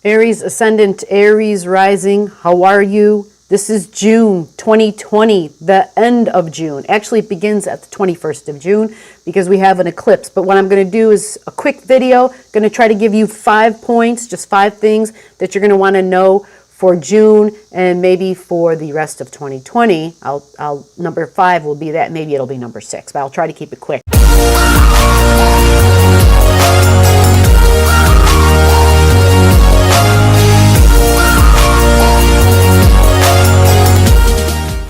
Aries ascendant, Aries rising, how are you? This is June 2020, the end of June. Actually, it begins at the 21st of June because we have an eclipse. But what I'm going to do is a quick video. Going to try to give you 5 points, just 5 things that you're going to want to know for June and maybe for the rest of 2020. I'll number 5 will be that. Maybe it'll be number 6, but I'll try to keep it quick.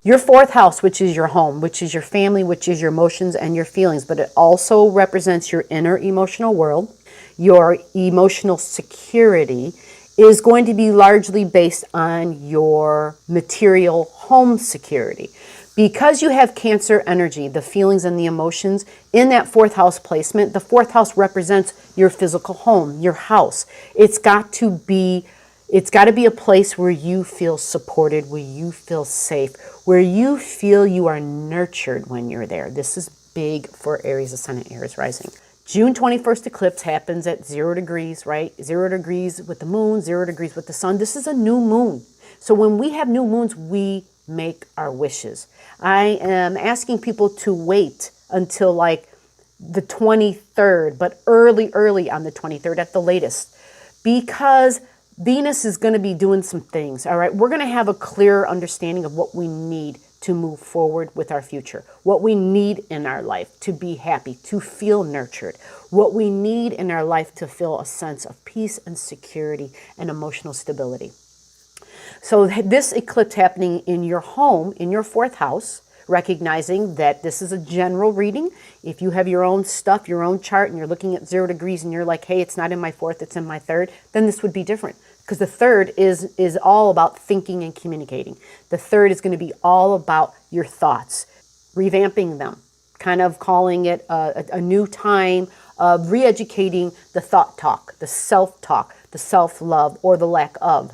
Your 4th house, which is your home, which is your family, which is your emotions and your feelings, but it also represents your inner emotional world. Your emotional security is going to be largely based on your material home security. Because you have Cancer energy, the feelings and the emotions, in that 4th house placement, the 4th house represents your physical home, your house. It's got to be a place where you feel supported, where you feel safe, where you feel you are nurtured when you're there. This is big for Aries ascendant, Aries rising. June 21st eclipse happens at 0 degrees, right? 0 degrees with the moon, 0 degrees with the sun. This is a new moon. So when we have new moons, we make our wishes. I am asking people to wait until like the 23rd, but early on the 23rd at the latest, because Venus is going to be doing some things, all right? We're going to have a clearer understanding of what we need to move forward with our future, what we need in our life to be happy, to feel nurtured, what we need in our life to feel a sense of peace and security and emotional stability. So this eclipse happening in your home, in your 4th house, recognizing that this is a general reading. If you have your own stuff, your own chart, and you're looking at 0 degrees and you're like, hey, it's not in my 4th, it's in my 3rd, then this would be different. Because the 3rd is all about thinking and communicating. The 3rd is going to be all about your thoughts, revamping them, kind of calling it a new time of re-educating the thought talk, the self-talk, the self-love, or the lack of.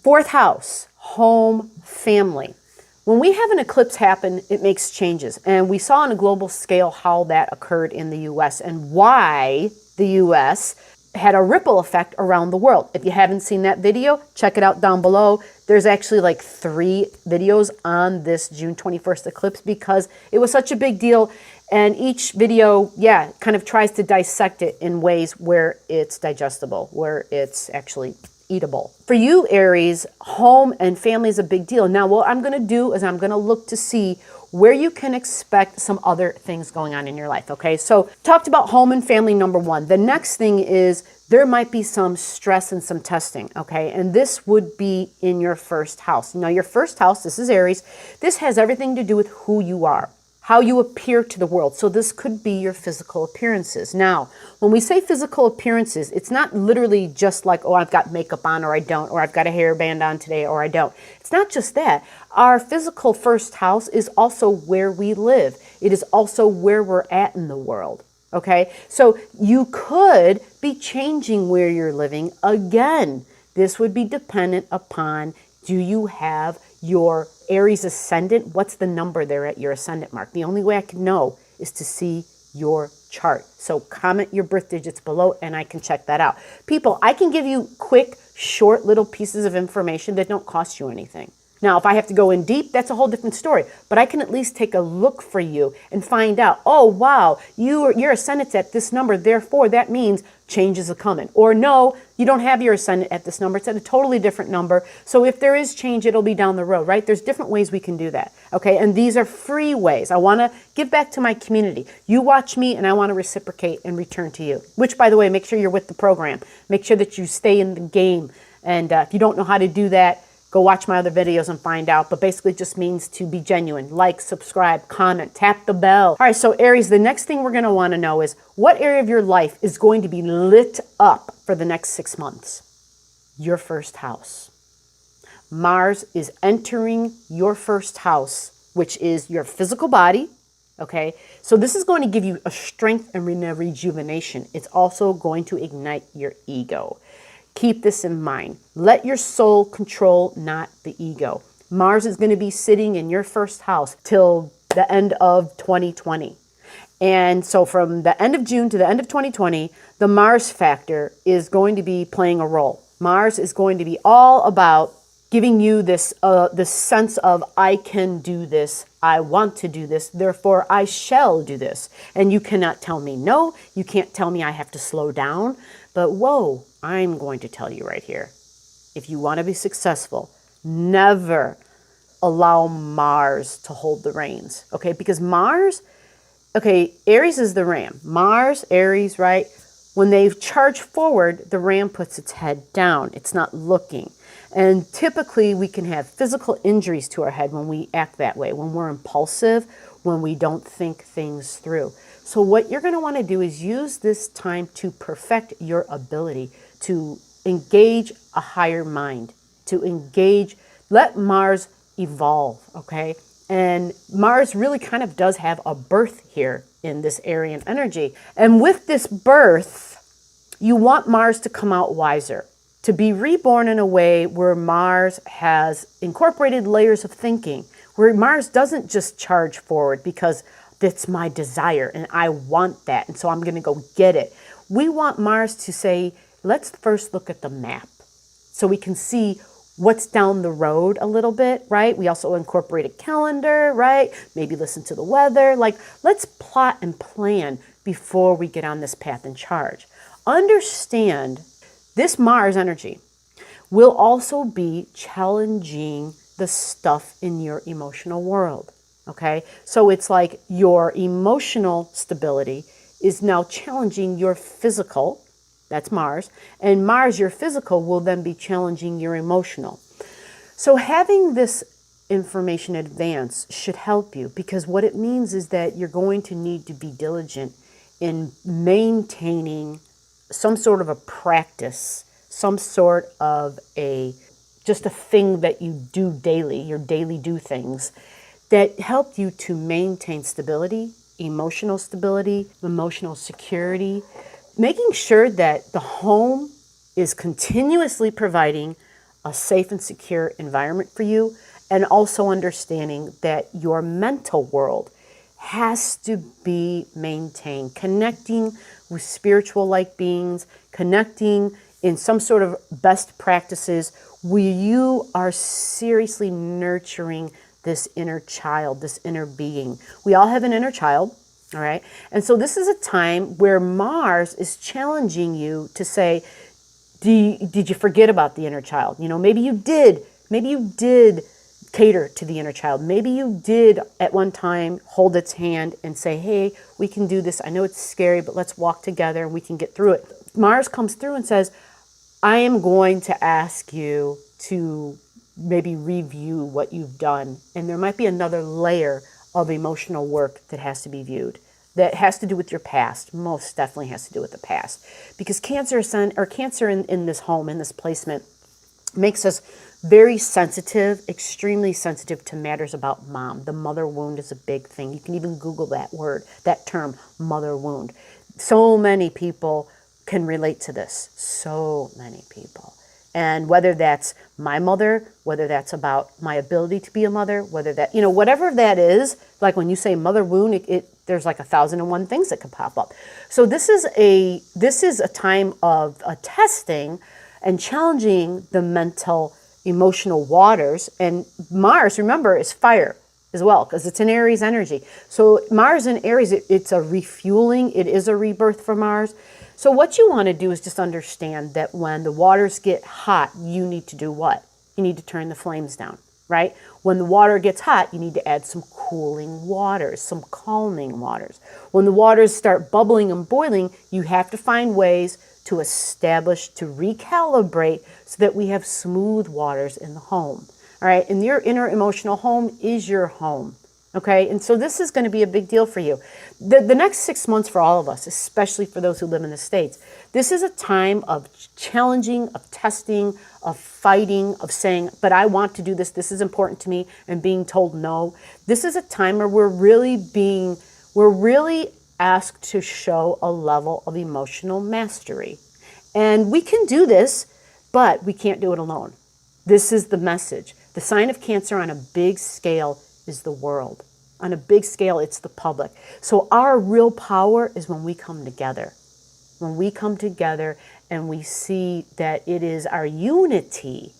4th house, home, family. When we have an eclipse happen, it makes changes. And we saw on a global scale how that occurred in the U.S. and why the U.S. had a ripple effect around the world. If you haven't seen that video, check it out down below. There's actually like 3 videos on this June 21st eclipse because it was such a big deal. And each video, kind of tries to dissect it in ways where it's digestible, where it's actually eatable. For you, Aries, home and family is a big deal. Now, what I'm going to do is I'm going to look to see where you can expect some other things going on in your life, okay? So, talked about home and family, number 1. The next thing is there might be some stress and some testing, okay? And this would be in your 1st house. Now, your 1st house, this is Aries. This has everything to do with who you are, how you appear to the world. So this could be your physical appearances. Now, when we say physical appearances, it's not literally just like, oh, I've got makeup on or I don't, or I've got a hairband on today or I don't. It's not just that. Our physical 1st house is also where we live. It is also where we're at in the world. Okay, so you could be changing where you're living again. This would be dependent upon, do you have your Aries ascendant? What's the number there at your ascendant mark? The only way I can know is to see your chart. So comment your birth digits below and I can check that out. People, I can give you quick, short little pieces of information that don't cost you anything. Now, if I have to go in deep, that's a whole different story. But I can at least take a look for you and find out, oh, wow, your ascendant's at this number, therefore that means changes are coming. Or no, you don't have your ascendant at this number, it's at a totally different number. So if there is change, it'll be down the road, right? There's different ways we can do that, okay? And these are free ways. I want to give back to my community. You watch me and I want to reciprocate and return to you. Which, by the way, make sure you're with the program. Make sure that you stay in the game. And if you don't know how to do that, go watch my other videos and find out. But basically it just means to be genuine. Like, subscribe, comment, tap the bell. All right, so Aries, the next thing we're going to want to know is what area of your life is going to be lit up for the next 6 months? Your 1st house. Mars is entering your 1st house, which is your physical body. Okay, so this is going to give you a strength and rejuvenation. It's also going to ignite your ego. Keep this in mind. Let your soul control, not the ego. Mars is going to be sitting in your 1st house till the end of 2020. And so from the end of June to the end of 2020, the Mars factor is going to be playing a role. Mars is going to be all about giving you this sense of, I can do this, I want to do this, therefore I shall do this. And you cannot tell me no, you can't tell me I have to slow down. But whoa, I'm going to tell you right here, if you want to be successful, never allow Mars to hold the reins, okay? Because Mars, okay, Aries is the ram. Mars, Aries, right? When they charge forward, the ram puts its head down. It's not looking. And typically we can have physical injuries to our head when we act that way, when we're impulsive, when we don't think things through. So what you're going to want to do is use this time to perfect your ability to engage a higher mind, to engage, let Mars evolve, okay? And Mars really kind of does have a birth here in this Aryan energy. And with this birth, you want Mars to come out wiser, to be reborn in a way where Mars has incorporated layers of thinking, where Mars doesn't just charge forward because that's my desire and I want that, and so I'm going to go get it. We want Mars to say, let's first look at the map so we can see what's down the road a little bit, right? We also incorporate a calendar, right? Maybe listen to the weather. Like, let's plot and plan before we get on this path and charge. Understand this Mars energy will also be challenging the stuff in your emotional world, okay? So it's like your emotional stability is now challenging your physical, that's Mars, and Mars, your physical, will then be challenging your emotional. So having this information advance should help you, because what it means is that you're going to need to be diligent in maintaining some sort of a practice, some sort of just a thing that you do daily, your daily do things, that help you to maintain stability, emotional security, making sure that the home is continuously providing a safe and secure environment for you, and also understanding that your mental world has to be maintained, connecting with spiritual like beings, connecting in some sort of best practices where you are seriously nurturing this inner child, this inner being. We all have an inner child, all right? And so this is a time where Mars is challenging you to say, did you forget about the inner child? You know, maybe you did cater to the inner child. Maybe you did at one time hold its hand and say, hey, we can do this. I know it's scary, but let's walk together and we can get through it. Mars comes through and says, I am going to ask you to maybe review what you've done. And there might be another layer of emotional work that has to be viewed, that has to do with your past. Most definitely has to do with the past. Because Cancer in this home, in this placement, makes us very sensitive, extremely sensitive to matters about mom. The mother wound is a big thing. You can even Google that word, that term, mother wound. So many people can relate to this. So many people. And whether that's my mother, whether that's about my ability to be a mother, whether that, whatever that is, like when you say mother wound, there's like 1,001 things that could pop up. So this is a time of testing and challenging the mental, emotional waters. And Mars, remember, is fire as well, because it's an Aries energy. So Mars in Aries, it's a refueling, it is a rebirth for Mars. So what you want to do is just understand that when the waters get hot, you need to do what? You need to turn the flames down, right? When the water gets hot, you need to add some cooling waters, some calming waters. When the waters start bubbling and boiling, you have to find ways to establish, to recalibrate so that we have smooth waters in the home, all right? And your inner emotional home is your home. Okay, and so this is going to be a big deal for you. The next 6 months for all of us, especially for those who live in the States, this is a time of challenging, of testing, of fighting, of saying, but I want to do this, this is important to me, and being told no. This is a time where we're really asked to show a level of emotional mastery. And we can do this, but we can't do it alone. This is the message. The sign of Cancer on a big scale is the world. On a big scale, it's the public. So our real power is when we come together. When we come together and we see that it is our unity,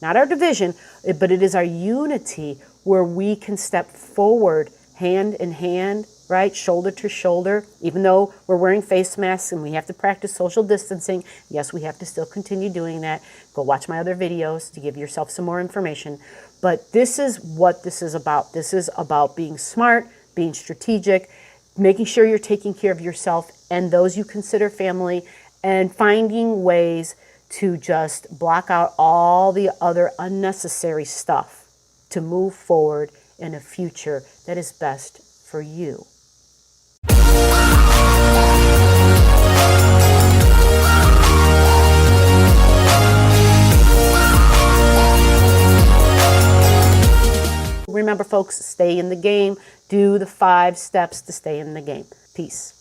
not our division, but it is our unity where we can step forward hand in hand, right? Shoulder to shoulder, even though we're wearing face masks and we have to practice social distancing. Yes, we have to still continue doing that. Go watch my other videos to give yourself some more information. But this is what this is about. This is about being smart, being strategic, making sure you're taking care of yourself and those you consider family, and finding ways to just block out all the other unnecessary stuff to move forward in a future that is best for you. Remember, folks, stay in the game. Do the 5 steps to stay in the game. Peace.